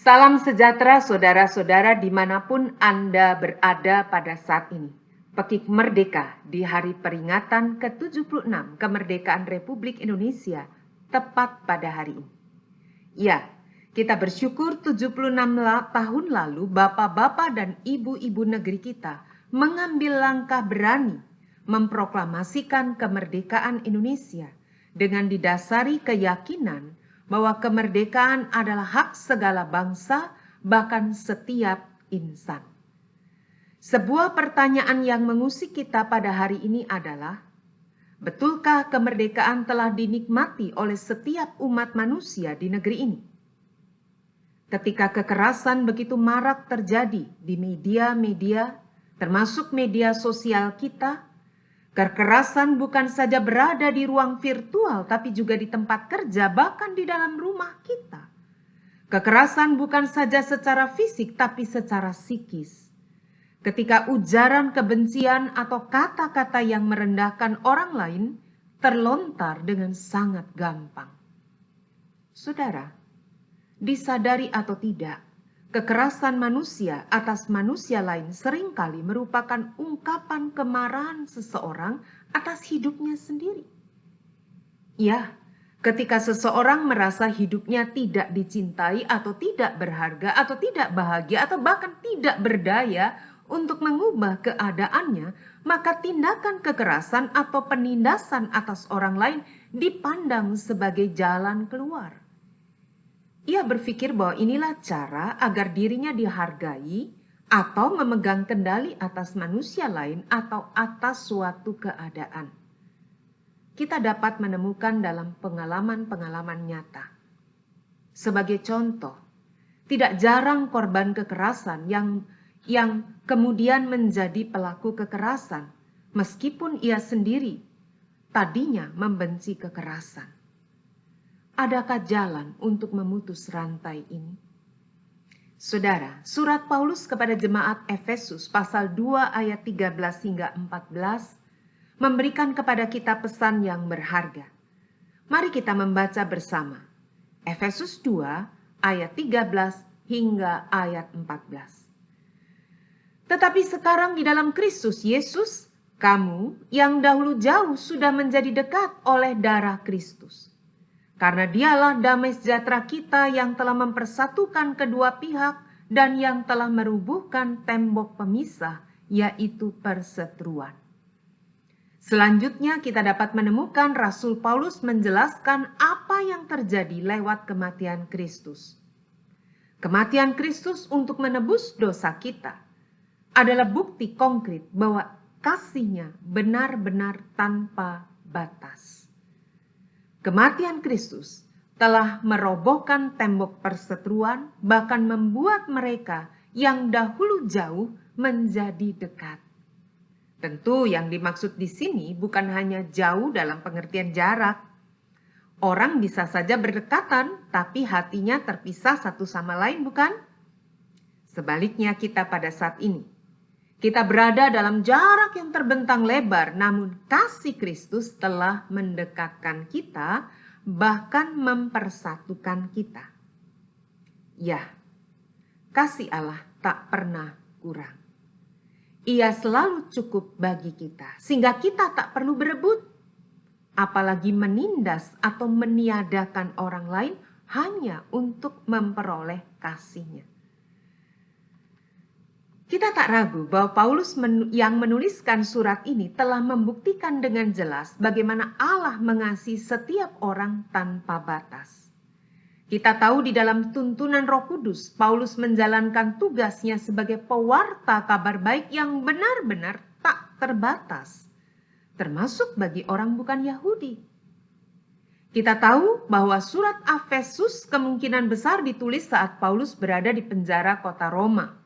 Salam sejahtera saudara-saudara dimanapun Anda berada pada saat ini. Pekik Merdeka di hari peringatan ke-76 kemerdekaan Republik Indonesia tepat pada hari ini. Ya, kita bersyukur 76 tahun lalu bapak-bapak dan ibu-ibu negeri kita mengambil langkah berani memproklamasikan kemerdekaan Indonesia dengan didasari keyakinan bahwa kemerdekaan adalah hak segala bangsa, bahkan setiap insan. Sebuah pertanyaan yang mengusik kita pada hari ini adalah, betulkah kemerdekaan telah dinikmati oleh setiap umat manusia di negeri ini? Ketika kekerasan begitu marak terjadi di media-media, termasuk media sosial kita, kekerasan bukan saja berada di ruang virtual, tapi juga di tempat kerja, bahkan di dalam rumah kita. Kekerasan bukan saja secara fisik, tapi secara psikis. Ketika ujaran kebencian atau kata-kata yang merendahkan orang lain terlontar dengan sangat gampang. Saudara, disadari atau tidak, kekerasan manusia atas manusia lain seringkali merupakan ungkapan kemarahan seseorang atas hidupnya sendiri. Ya, ketika seseorang merasa hidupnya tidak dicintai atau tidak berharga atau tidak bahagia atau bahkan tidak berdaya untuk mengubah keadaannya, maka tindakan kekerasan atau penindasan atas orang lain dipandang sebagai jalan keluar. Ia berpikir bahwa inilah cara agar dirinya dihargai atau memegang kendali atas manusia lain atau atas suatu keadaan. Kita dapat menemukan dalam pengalaman-pengalaman nyata. Sebagai contoh, tidak jarang korban kekerasan yang kemudian menjadi pelaku kekerasan, meskipun ia sendiri tadinya membenci kekerasan. Adakah jalan untuk memutus rantai ini? Saudara, surat Paulus kepada jemaat Efesus pasal 2 ayat 13 hingga 14 memberikan kepada kita pesan yang berharga. Mari kita membaca bersama. Efesus 2 ayat 13 hingga ayat 14. Tetapi sekarang di dalam Kristus Yesus, kamu yang dahulu jauh sudah menjadi dekat oleh darah Kristus. Karena dialah damai sejahtera kita yang telah mempersatukan kedua pihak dan yang telah merubuhkan tembok pemisah, yaitu perseteruan. Selanjutnya kita dapat menemukan Rasul Paulus menjelaskan apa yang terjadi lewat kematian Kristus. Kematian Kristus untuk menebus dosa kita adalah bukti konkret bahwa kasih-Nya benar-benar tanpa batas. Kematian Kristus telah merobohkan tembok perseteruan, bahkan membuat mereka yang dahulu jauh menjadi dekat. Tentu yang dimaksud di sini bukan hanya jauh dalam pengertian jarak. Orang bisa saja berdekatan, tapi hatinya terpisah satu sama lain, bukan? Sebaliknya kita pada saat ini. Kita berada dalam jarak yang terbentang lebar, namun kasih Kristus telah mendekatkan kita, bahkan mempersatukan kita. Ya, kasih Allah tak pernah kurang. Ia selalu cukup bagi kita, sehingga kita tak perlu berebut, apalagi menindas atau meniadakan orang lain hanya untuk memperoleh kasih-Nya. Kita tak ragu bahwa Paulus yang menuliskan surat ini telah membuktikan dengan jelas bagaimana Allah mengasihi setiap orang tanpa batas. Kita tahu di dalam tuntunan Roh Kudus, Paulus menjalankan tugasnya sebagai pewarta kabar baik yang benar-benar tak terbatas, termasuk bagi orang bukan Yahudi. Kita tahu bahwa surat Efesus kemungkinan besar ditulis saat Paulus berada di penjara kota Roma.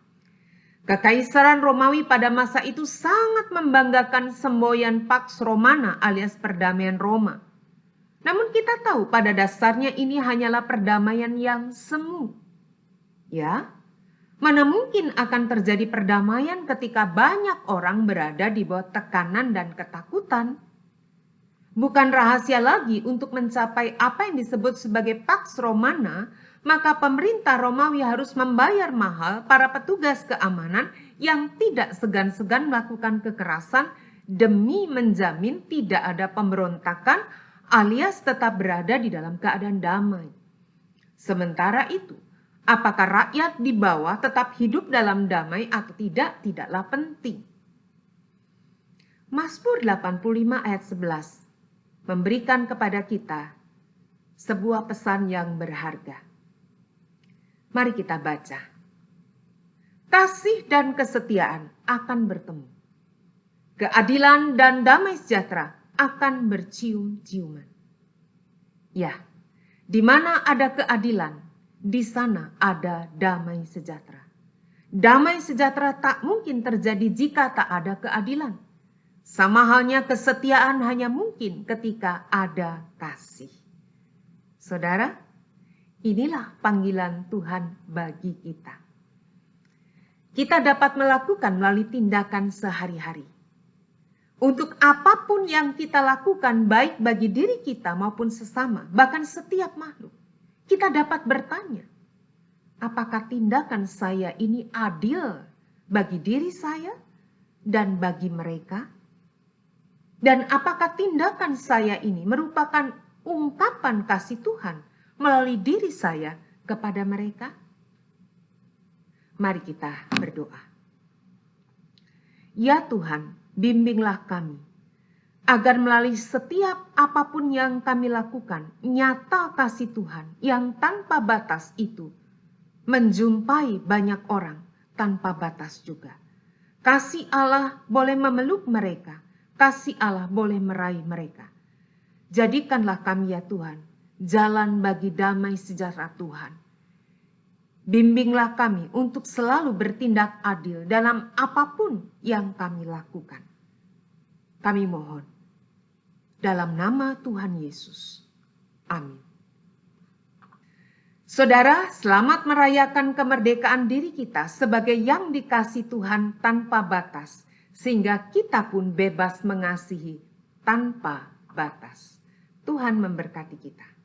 Kekaisaran Romawi pada masa itu sangat membanggakan semboyan Pax Romana alias perdamaian Roma. Namun kita tahu pada dasarnya ini hanyalah perdamaian yang semu. Ya, mana mungkin akan terjadi perdamaian ketika banyak orang berada di bawah tekanan dan ketakutan. Bukan rahasia lagi untuk mencapai apa yang disebut sebagai Pax Romana, maka pemerintah Romawi harus membayar mahal para petugas keamanan yang tidak segan-segan melakukan kekerasan demi menjamin tidak ada pemberontakan alias tetap berada di dalam keadaan damai. Sementara itu, apakah rakyat di bawah tetap hidup dalam damai atau tidak, tidaklah penting. Mazmur 85 ayat 11 memberikan kepada kita sebuah pesan yang berharga. Mari kita baca. Kasih dan kesetiaan akan bertemu. Keadilan dan damai sejahtera akan bercium-ciuman. Ya, di mana ada keadilan, di sana ada damai sejahtera. Damai sejahtera tak mungkin terjadi jika tak ada keadilan. Sama halnya kesetiaan hanya mungkin ketika ada kasih. Saudara, inilah panggilan Tuhan bagi kita. Kita dapat melakukan melalui tindakan sehari-hari. Untuk apapun yang kita lakukan, baik bagi diri kita maupun sesama, bahkan setiap makhluk, kita dapat bertanya, apakah tindakan saya ini adil bagi diri saya dan bagi mereka? Dan apakah tindakan saya ini merupakan ungkapan kasih Tuhan melalui diri saya kepada mereka? Mari kita berdoa. Ya Tuhan, bimbinglah kami, agar melalui setiap apapun yang kami lakukan, nyata kasih Tuhan yang tanpa batas itu menjumpai banyak orang tanpa batas juga. Kasih Allah boleh memeluk mereka, kasih Allah boleh meraih mereka. Jadikanlah kami ya Tuhan, jalan bagi damai sejahtera Tuhan. Bimbinglah kami untuk selalu bertindak adil dalam apapun yang kami lakukan. Kami mohon, dalam nama Tuhan Yesus. Amin. Saudara, selamat merayakan kemerdekaan diri kita sebagai yang dikasihi Tuhan tanpa batas, sehingga kita pun bebas mengasihi tanpa batas. Tuhan memberkati kita.